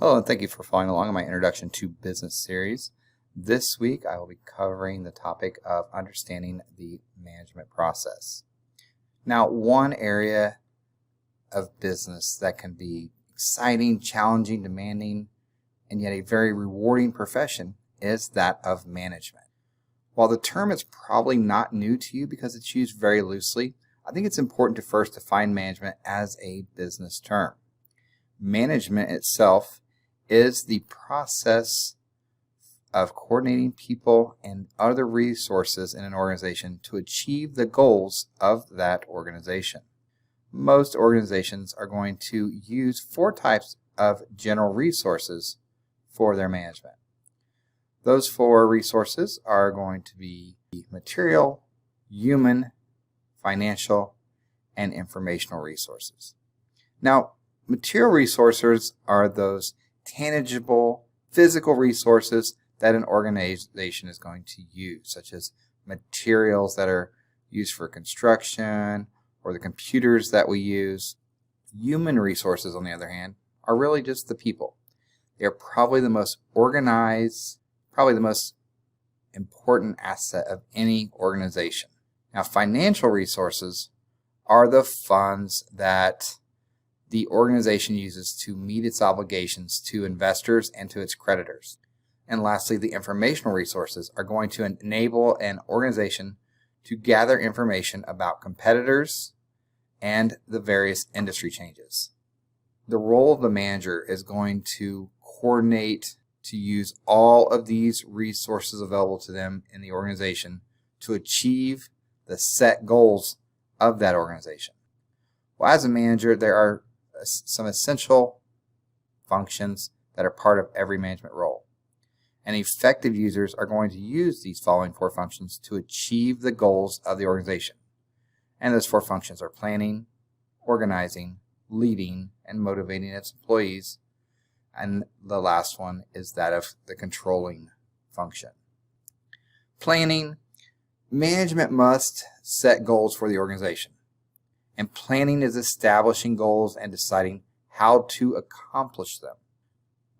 Hello, and thank you for following along in my Introduction to Business series. This week I will be covering the topic of understanding the management process. Now, one area of business that can be exciting, challenging, demanding, and yet a very rewarding profession is that of management. While the term is probably not new to you because it's used very loosely, I think it's important to first define management as a business term. Management itself is the process of coordinating people and other resources in an organization to achieve the goals of that organization. Most organizations are going to use 4 types of general resources for their management. Those 4 resources are going to be material, human, financial, and informational resources. Now, material resources are those tangible, physical resources that an organization is going to use, such as materials that are used for construction or the computers that we use. Human resources, on the other hand, are really just the people. They are probably the most organized, probably the most important asset of any organization. Now, financial resources are the funds that the organization uses to meet its obligations to investors and to its creditors. And lastly, the informational resources are going to enable an organization to gather information about competitors and the various industry changes. The role of the manager is going to coordinate to use all of these resources available to them in the organization to achieve the set goals of that organization. Well, as a manager, there are some essential functions that are part of every management role. And effective users are going to use these following 4 functions to achieve the goals of the organization. And those 4 functions are planning, organizing, leading, and motivating its employees. And the last one is that of the controlling function. Planning. Management must set goals for the organization. And planning is establishing goals and deciding how to accomplish them.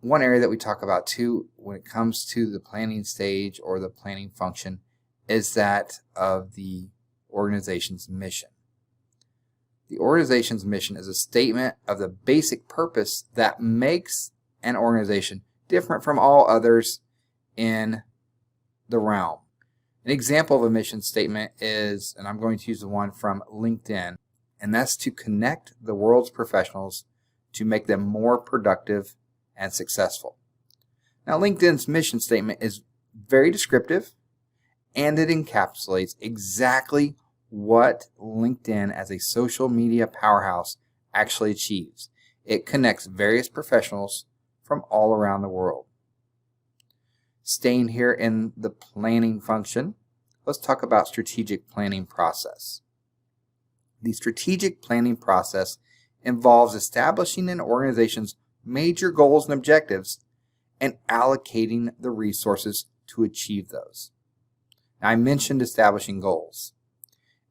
One area that we talk about too when it comes to the planning stage or the planning function is that of the organization's mission. The organization's mission is a statement of the basic purpose that makes an organization different from all others in the realm. An example of a mission statement is, and I'm going to use the one from LinkedIn, and that's to connect the world's professionals to make them more productive and successful. Now, LinkedIn's mission statement is very descriptive, and it encapsulates exactly what LinkedIn as a social media powerhouse actually achieves. It connects various professionals from all around the world. Staying here in the planning function, let's talk about strategic planning process. The strategic planning process involves establishing an organization's major goals and objectives and allocating the resources to achieve those. Now, I mentioned establishing goals.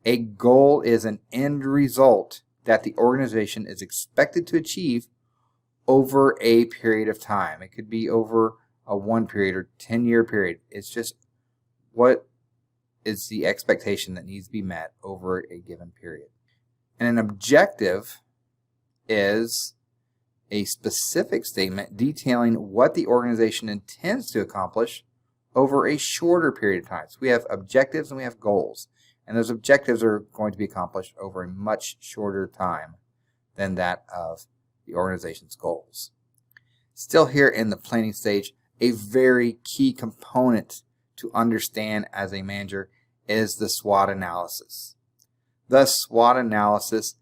A goal is an end result that the organization is expected to achieve over a period of time. It could be over a 1 period or 10-year period. It's just what is the expectation that needs to be met over a given period. And an objective is a specific statement detailing what the organization intends to accomplish over a shorter period of time. So we have objectives and we have goals. And those objectives are going to be accomplished over a much shorter time than that of the organization's goals. Still here in the planning stage, a very key component to understand as a manager is the SWOT analysis. The SWOT analysis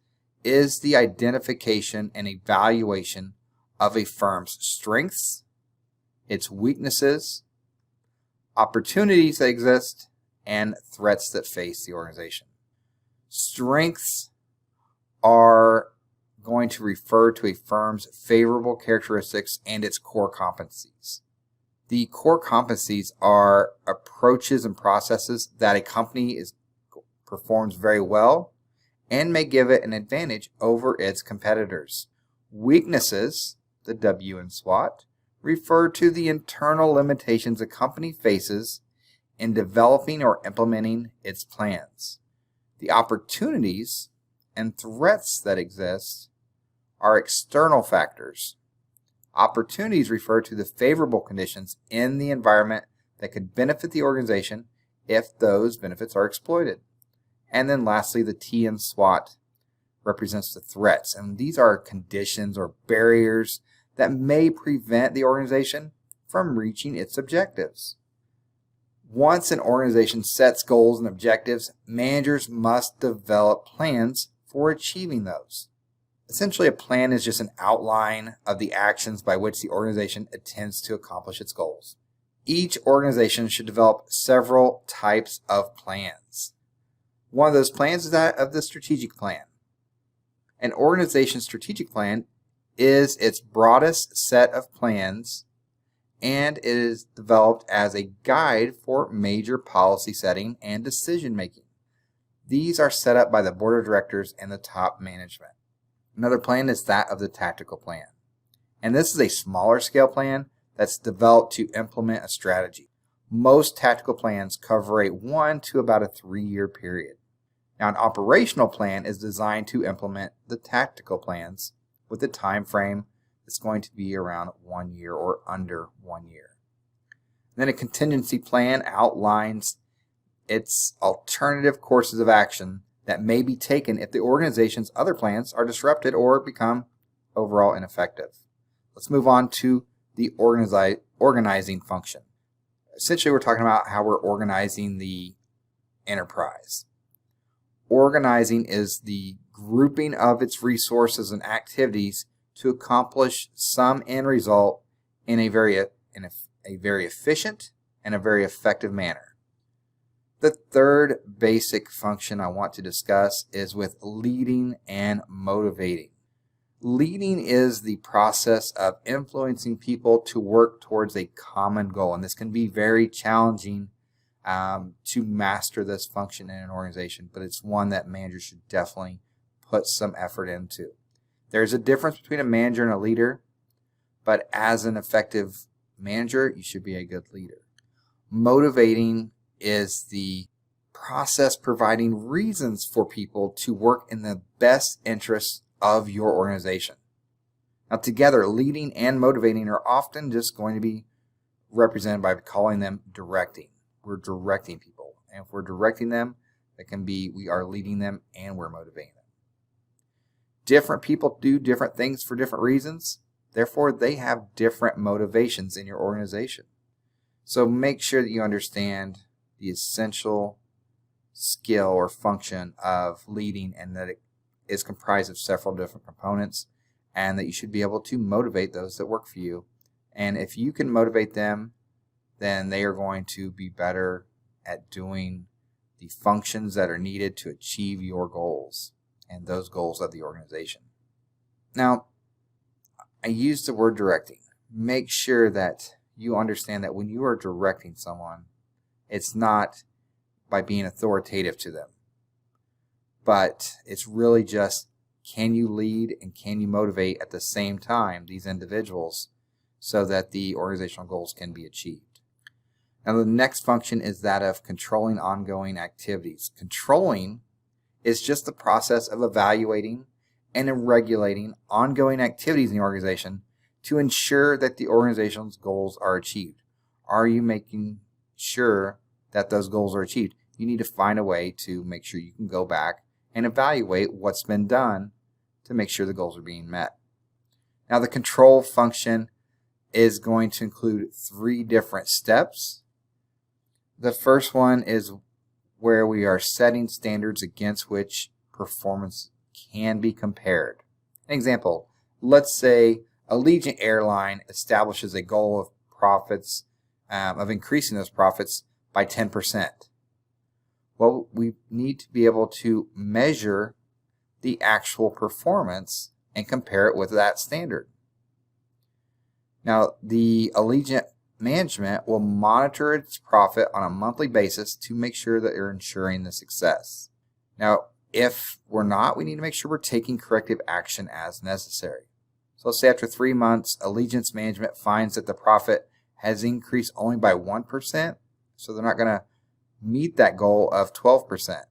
is the identification and evaluation of a firm's strengths, its weaknesses, opportunities that exist, and threats that face the organization. Strengths are going to refer to a firm's favorable characteristics and its core competencies. The core competencies are approaches and processes that a company performs very well and may give it an advantage over its competitors. Weaknesses the W in SWOT, refer to the internal limitations a company faces in developing or implementing its plans. The opportunities and threats that exist are external factors. Opportunities refer to the favorable conditions in the environment that could benefit the organization if those benefits are exploited. And then lastly, the T in SWOT represents the threats, and these are conditions or barriers that may prevent the organization from reaching its objectives. Once an organization sets goals and objectives, managers must develop plans for achieving those. Essentially, a plan is just an outline of the actions by which the organization intends to accomplish its goals. Each organization should develop several types of plans. One of those plans is that of the strategic plan. An organization's strategic plan is its broadest set of plans, and it is developed as a guide for major policy setting and decision making. These are set up by the board of directors and the top management. Another plan is that of the tactical plan. And this is a smaller scale plan that's developed to implement a strategy. Most tactical plans cover a 1 to about a 3-year period. Now, an operational plan is designed to implement the tactical plans with a time frame that's going to be around 1 year or under 1 year. Then a contingency plan outlines its alternative courses of action that may be taken if the organization's other plans are disrupted or become overall ineffective. Let's move on to the organizing function. Essentially, we're talking about how we're organizing the enterprise. Organizing is the grouping of its resources and activities to accomplish some end result in a very efficient and a very effective manner. The third basic function I want to discuss is with leading and motivating. Leading is the process of influencing people to work towards a common goal, and this can be very challenging to master this function in an organization, but it's one that managers should definitely put some effort into. There's a difference between a manager and a leader, but as an effective manager, you should be a good leader. Motivating is the process providing reasons for people to work in the best interests of your organization. Now, together, leading and motivating are often just going to be represented by calling them directing. We're directing people, and if we're directing them, that can be we are leading them and we're motivating them. Different people do different things for different reasons. Therefore, they have different motivations in your organization. So make sure that you understand the essential skill or function of leading, and that it is comprised of several different components, and that you should be able to motivate those that work for you. And if you can motivate them, then they are going to be better at doing the functions that are needed to achieve your goals and those goals of the organization. Now, I use the word directing. Make sure that you understand that when you are directing someone, it's not by being authoritative to them, but it's really just, can you lead and can you motivate at the same time these individuals so that the organizational goals can be achieved. Now, the next function is that of controlling ongoing activities. Controlling is just the process of evaluating and regulating ongoing activities in the organization to ensure that the organization's goals are achieved. Are you making sure that those goals are achieved? You need to find a way to make sure you can go back and evaluate what's been done to make sure the goals are being met. Now, the control function is going to include 3 different steps. The first one is where we are setting standards against which performance can be compared. An example, let's say Allegiant Airline establishes a goal of profits, of increasing those profits by 10%. Well, we need to be able to measure the actual performance and compare it with that standard. Now, the Allegiant management will monitor its profit on a monthly basis to make sure that they're ensuring the success. Now, if we're not, we need to make sure we're taking corrective action as necessary. So let's say after 3 months, Allegiance Management finds that the profit has increased only by 1%, so they're not going to meet that goal of 12%.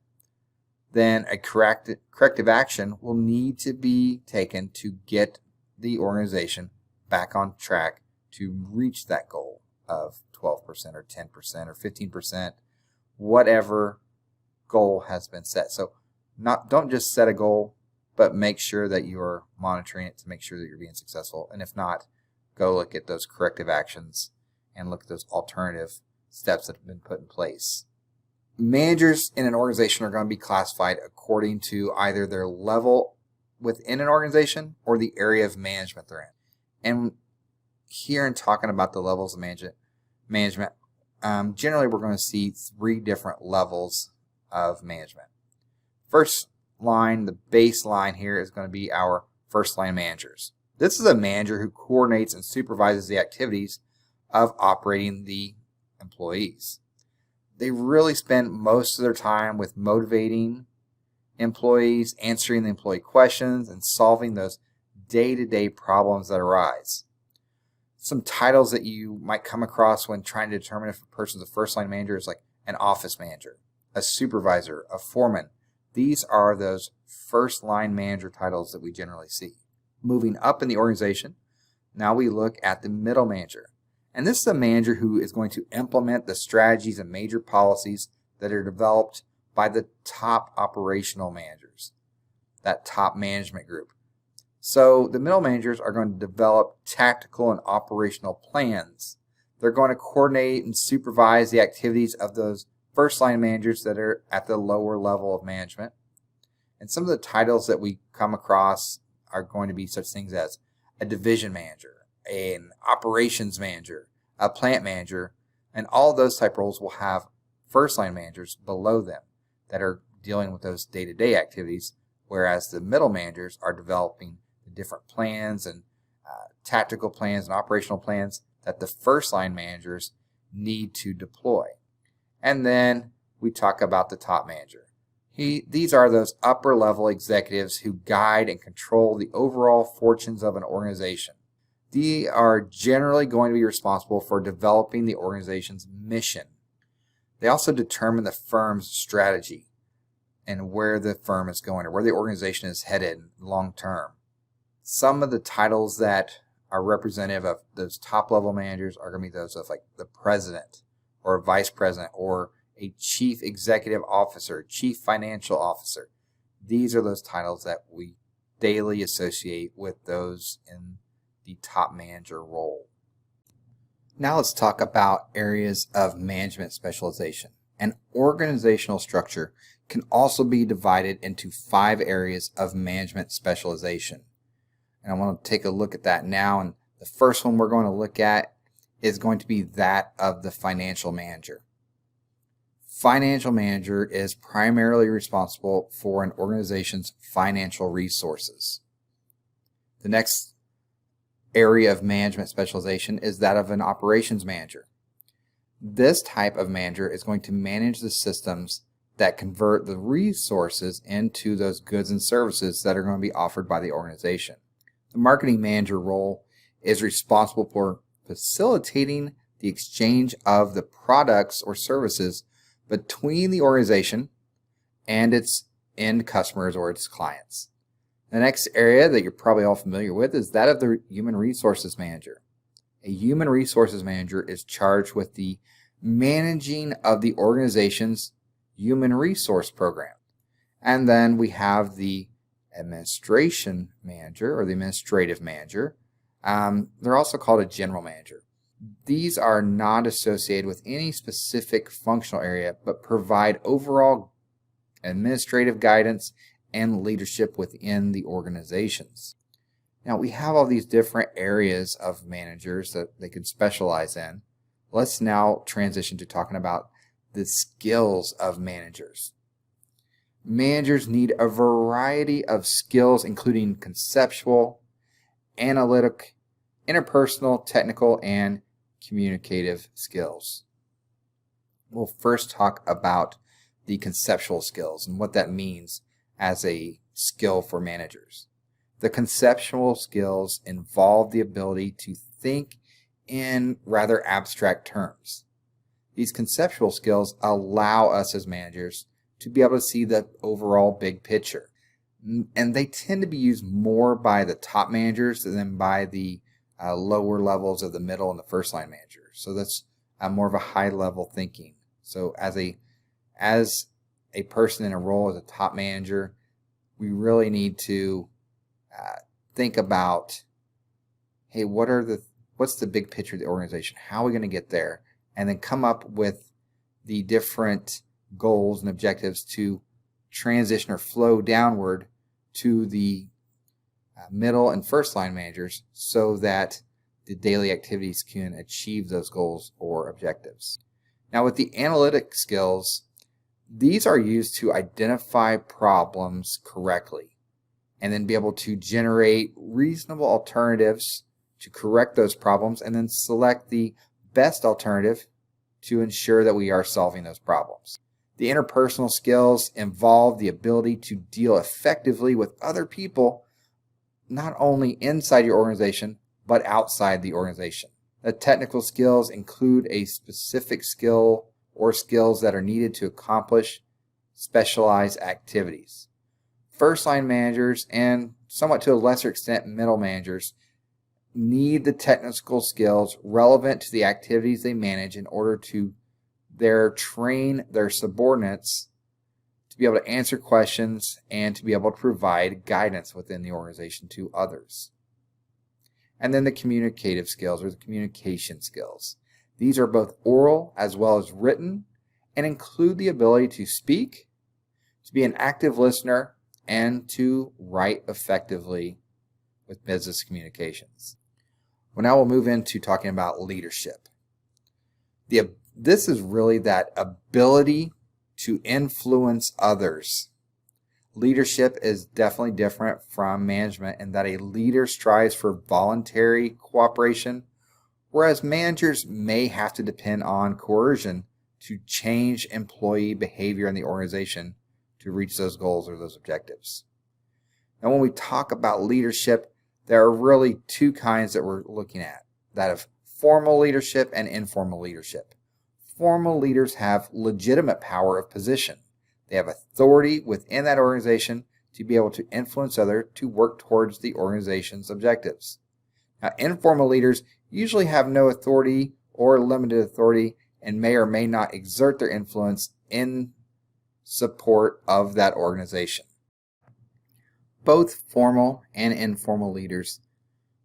Then a corrective action will need to be taken to get the organization back on track to reach that goal of 12% or 10% or 15%, whatever goal has been set. So don't just set a goal, but make sure that you are monitoring it to make sure that you're being successful. And if not, go look at those corrective actions and look at those alternative steps that have been put in place. Managers in an organization are going to be classified according to either their level within an organization or the area of management they're in. And here in talking about the levels of management, generally we're going to see 3 different levels of management. First line, the baseline here, is going to be our first line managers. This is a manager who coordinates and supervises the activities of operating the employees. They really spend most of their time with motivating employees, answering the employee questions, and solving those day-to-day problems that arise. Some titles that you might come across when trying to determine if a person's a first-line manager is like an office manager, a supervisor, a foreman. These are those first-line manager titles that we generally see. Moving up in the organization, now we look at the middle manager. And this is a manager who is going to implement the strategies and major policies that are developed by the top operational managers, that top management group. So the middle managers are going to develop tactical and operational plans. They're going to coordinate and supervise the activities of those first line managers that are at the lower level of management. And some of the titles that we come across are going to be such things as a division manager, an operations manager, a plant manager, and all those type roles will have first line managers below them that are dealing with those day-to-day activities, whereas the middle managers are developing the different plans and tactical plans and operational plans that the first line managers need to deploy. And then we talk about the top manager. These are those upper level executives who guide and control the overall fortunes of an organization. They are generally going to be responsible for developing the organization's mission. They also determine the firm's strategy and where the firm is going or where the organization is headed long term. Some of the titles that are representative of those top level managers are going to be those of like the president or a vice president or a chief executive officer, chief financial officer. These are those titles that we daily associate with those in the top manager role. Now let's talk about areas of management specialization. An organizational structure can also be divided into 5 areas of management specialization. And I want to take a look at that now. And the first one we're going to look at is going to be that of the financial manager. Financial manager is primarily responsible for an organization's financial resources. The next area of management specialization is that of an operations manager. This type of manager is going to manage the systems that convert the resources into those goods and services that are going to be offered by the organization. The marketing manager role is responsible for facilitating the exchange of the products or services between the organization and its end customers or its clients. The next area that you're probably all familiar with is that of the human resources manager. A human resources manager is charged with the managing of the organization's human resource program. And then we have the administration manager or the administrative manager. They're also called a general manager. These are not associated with any specific functional area, but provide overall administrative guidance and leadership within the organizations. Now we have all these different areas of managers that they can specialize in. Let's now transition to talking about the skills of managers. Managers need a variety of skills, including conceptual, analytic, interpersonal, technical, and communicative skills. We'll first talk about the conceptual skills and what that means as a skill for managers. The conceptual skills involve the ability to think in rather abstract terms. These conceptual skills allow us as managers to be able to see the overall big picture. And they tend to be used more by the top managers than by the lower levels of the middle and the first line manager. So that's more of a high level thinking. So as a person in a role as a top manager, we really need to think about, hey, what's the big picture of the organization? How are we going to get there? And then come up with the different goals and objectives to transition or flow downward to the middle and first line managers so that the daily activities can achieve those goals or objectives. Now with the analytic skills, these are used to identify problems correctly and then be able to generate reasonable alternatives to correct those problems and then select the best alternative to ensure that we are solving those problems. The interpersonal skills involve the ability to deal effectively with other people, not only inside your organization, but outside the organization. The technical skills include a specific skill or skills that are needed to accomplish specialized activities. First line managers and somewhat to a lesser extent middle managers need the technical skills relevant to the activities they manage in order to train their subordinates to be able to answer questions and to be able to provide guidance within the organization to others. And then the communicative skills or the communication skills. These are both oral as well as written and include the ability to speak, to be an active listener, and to write effectively with business communications. Well, now we'll move into talking about leadership. This is really that ability to influence others. Leadership is definitely different from management in that a leader strives for voluntary cooperation, whereas managers may have to depend on coercion to change employee behavior in the organization to reach those goals or those objectives. Now, when we talk about leadership, there are really two kinds that we're looking at, that of formal leadership and informal leadership. Formal leaders have legitimate power of position. They have authority within that organization to be able to influence others to work towards the organization's objectives. Now, informal leaders usually have no authority or limited authority and may or may not exert their influence in support of that organization. Both formal and informal leaders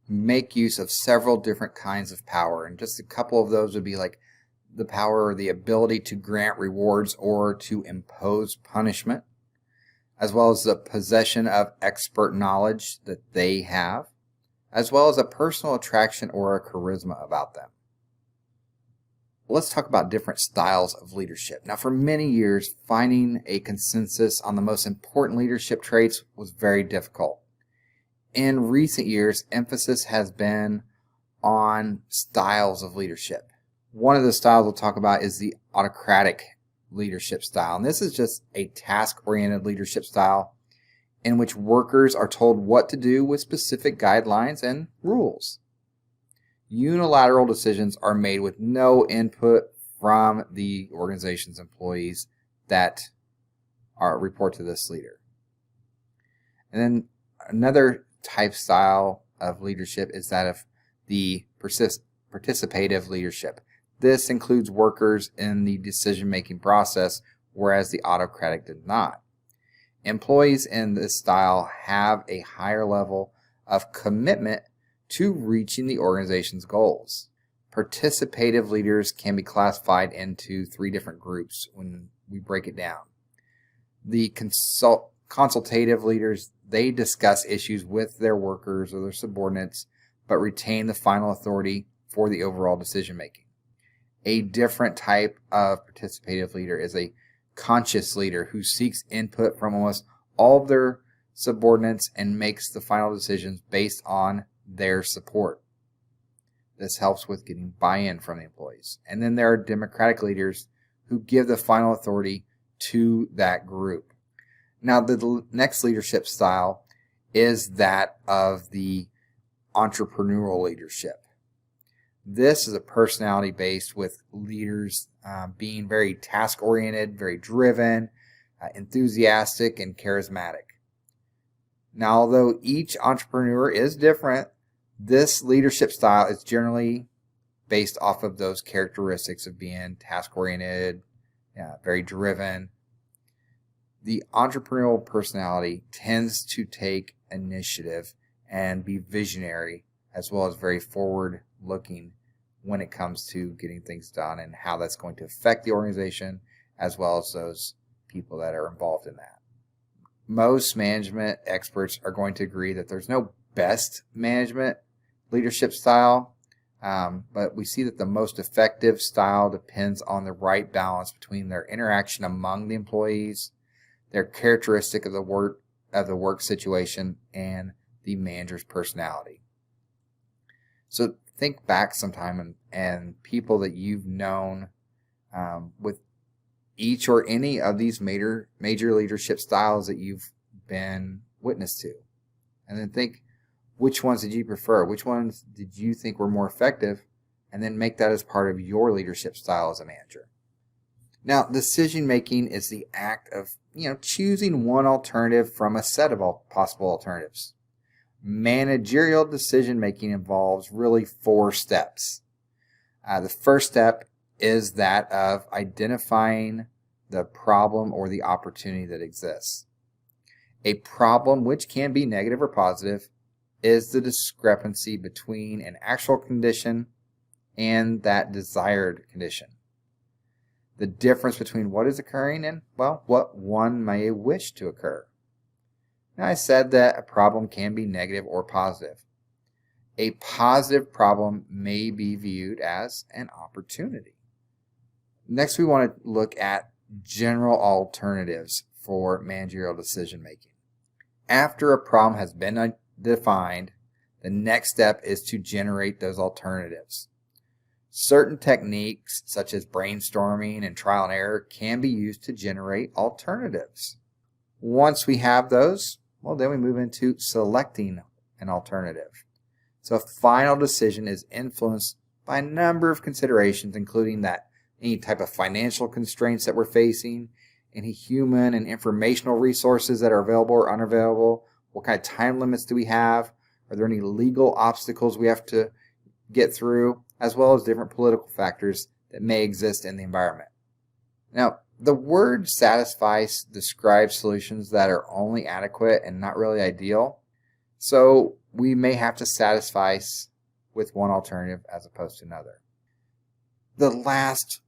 make use of several different kinds of power, and just a couple of those would be like the power or the ability to grant rewards or to impose punishment, as well as the possession of expert knowledge that they have, as well as a personal attraction or a charisma about them. Let's talk about different styles of leadership. Now, for many years, finding a consensus on the most important leadership traits was very difficult. In recent years, emphasis has been on styles of leadership. One of the styles we'll talk about is the autocratic leadership style. And this is just a task-oriented leadership style in which workers are told what to do with specific guidelines and rules. Unilateral decisions are made with no input from the organization's employees that report to this leader. And then another type style of leadership is that of the participative leadership. This includes workers in the decision-making process, whereas the autocratic did not. Employees in this style have a higher level of commitment to reaching the organization's goals. Participative leaders can be classified into three different groups when we break it down. The consultative leaders, they discuss issues with their workers or their subordinates, but retain the final authority for the overall decision making. A different type of participative leader is a conscious leader who seeks input from almost all of their subordinates and makes the final decisions based on their support. This helps with getting buy-in from the employees. And then there are democratic leaders who give the final authority to that group. Now, the next leadership style is that of the entrepreneurial leadership. This is a personality based with leaders being very task-oriented, very driven, enthusiastic, and charismatic. Now, although each entrepreneur is different, this leadership style is generally based off of those characteristics of being task-oriented, very driven. The entrepreneurial personality tends to take initiative and be visionary, as well as very forward-looking when it comes to getting things done and how that's going to affect the organization, as well as those people that are involved in that. Most management experts are going to agree that there's no best management leadership style, but we see that the most effective style depends on the right balance between their interaction among the employees, their characteristic of the work situation, and the manager's personality. So think back sometime and people that you've known with each or any of these major leadership styles that you've been witness to. And then think, which ones did you prefer? Which ones did you think were more effective? And then make that as part of your leadership style as a manager. Now, decision making is the act of choosing one alternative from a set of possible alternatives. Managerial decision making involves really 4 steps. The first step is that of identifying the problem or the opportunity that exists. A problem, which can be negative or positive, is the discrepancy between an actual condition and that desired condition. The difference between what is occurring and, what one may wish to occur. Now, I said that a problem can be negative or positive. A positive problem may be viewed as an opportunity. Next, we want to look at general alternatives for managerial decision making. After a problem has been defined, the next step is to generate those alternatives. Certain techniques, such as brainstorming and trial and error, can be used to generate alternatives. Once we have those, then we move into selecting an alternative. So a final decision is influenced by a number of considerations, including that any type of financial constraints that we're facing, any human and informational resources that are available or unavailable, what kind of time limits do we have, are there any legal obstacles we have to get through, as well as different political factors that may exist in the environment. Now, the word satisfice describes solutions that are only adequate and not really ideal, so we may have to satisfy with one alternative as opposed to another. The last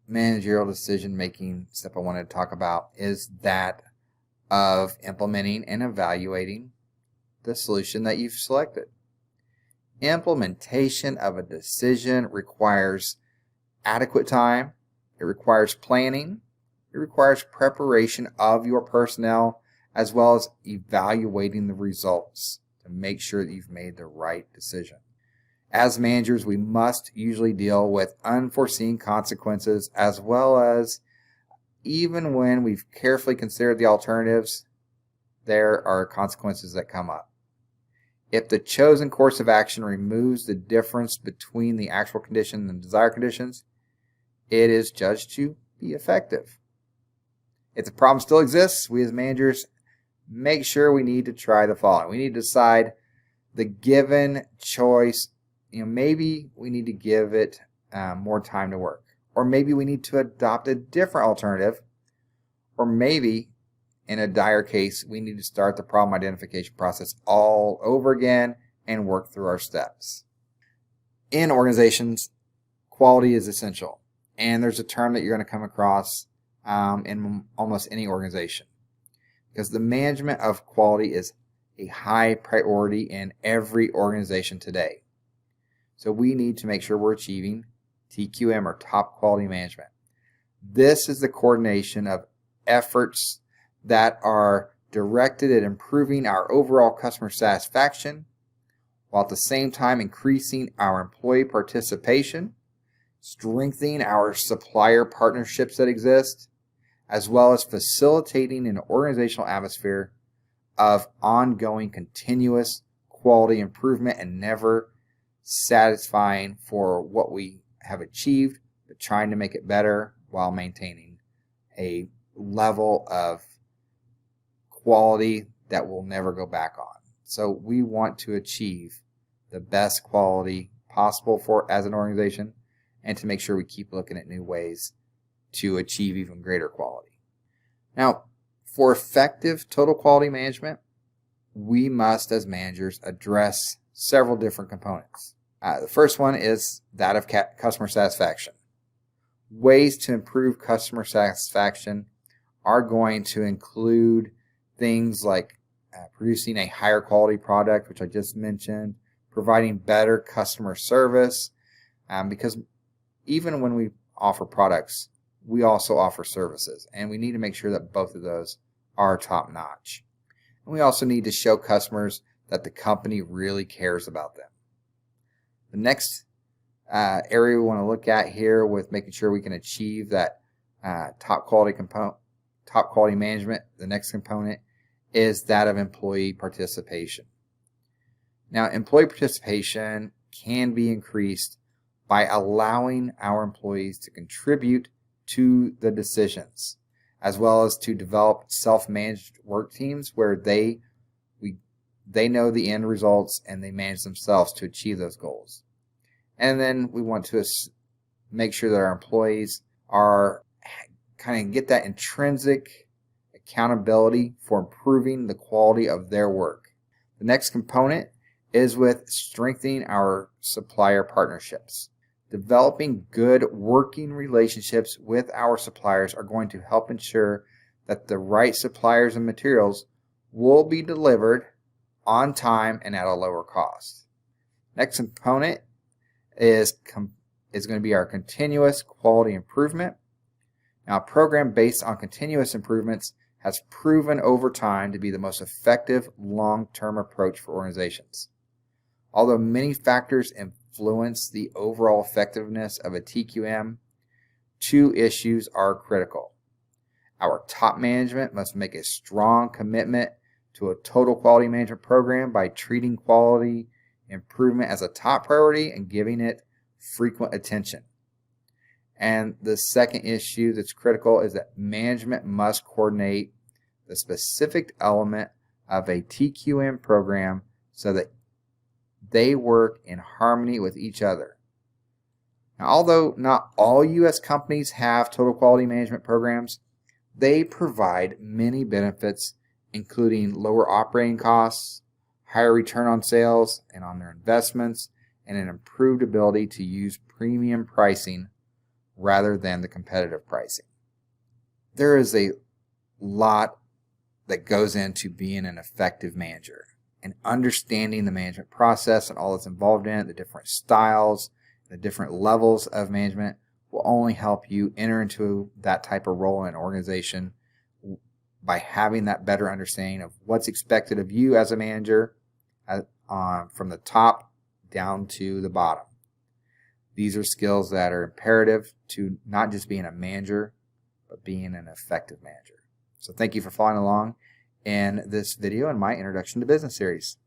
managerial decision-making step I wanted to talk about is that of implementing and evaluating the solution that you've selected. Implementation of a decision requires adequate time, it requires planning, it requires preparation of your personnel, as well as evaluating the results to make sure that you've made the right decision. As managers, we must usually deal with unforeseen consequences, as well as even when we've carefully considered the alternatives, there are consequences that come up. If the chosen course of action removes the difference between the actual condition and desired conditions, it is judged to be effective. If the problem still exists, we as managers make sure we need to try the following. We need to decide the given choice. Maybe we need to give it more time to work. Or maybe we need to adopt a different alternative. Or maybe, in a dire case, we need to start the problem identification process all over again and work through our steps. In organizations, quality is essential. And there's a term that you're going to come across in almost any organization. Because the management of quality is a high priority in every organization today. So we need to make sure we're achieving TQM, or top quality management. This is the coordination of efforts that are directed at improving our overall customer satisfaction, while at the same time increasing our employee participation, strengthening our supplier partnerships that exist, as well as facilitating an organizational atmosphere of ongoing continuous quality improvement and never satisfying for what we have achieved, but trying to make it better while maintaining a level of quality that we'll never go back on. So we want to achieve the best quality possible for as an organization, and to make sure we keep looking at new ways to achieve even greater quality. Now, for effective total quality management, we must, as managers, address several different components. The first one is that of customer satisfaction. Ways to improve customer satisfaction are going to include things like producing a higher quality product, which I just mentioned, providing better customer service, because even when we offer products, we also offer services, and we need to make sure that both of those are top notch. And we also need to show customers that the company really cares about them. The next area we want to look at here with making sure we can achieve that top quality management, the next component is that of employee participation. Now, employee participation can be increased by allowing our employees to contribute to the decisions, as well as to develop self-managed work teams where they know the end results and they manage themselves to achieve those goals. And then we want to make sure that our employees are kind of get that intrinsic accountability for improving the quality of their work. The next component is with strengthening our supplier partnerships. Developing good working relationships with our suppliers are going to help ensure that the right suppliers and materials will be delivered on time and at a lower cost. Next component is going to be our continuous quality improvement. Now, a program based on continuous improvements has proven over time to be the most effective long-term approach for organizations. Although many factors influence the overall effectiveness of a TQM, two issues are critical. Our top management must make a strong commitment to a total quality management program by treating quality improvement as a top priority and giving it frequent attention. And the second issue that's critical is that management must coordinate the specific element of a TQM program so that they work in harmony with each other. Now, although not all U.S. companies have total quality management programs, they provide many benefits, including lower operating costs, higher return on sales and on their investments, and an improved ability to use premium pricing rather than the competitive pricing. There is a lot that goes into being an effective manager, and understanding the management process and all that's involved in it, the different styles, the different levels of management will only help you enter into that type of role in an organization by having that better understanding of what's expected of you as a manager from the top down to the bottom. These are skills that are imperative to not just being a manager, but being an effective manager. So thank you for following along in this video in my Introduction to Business series.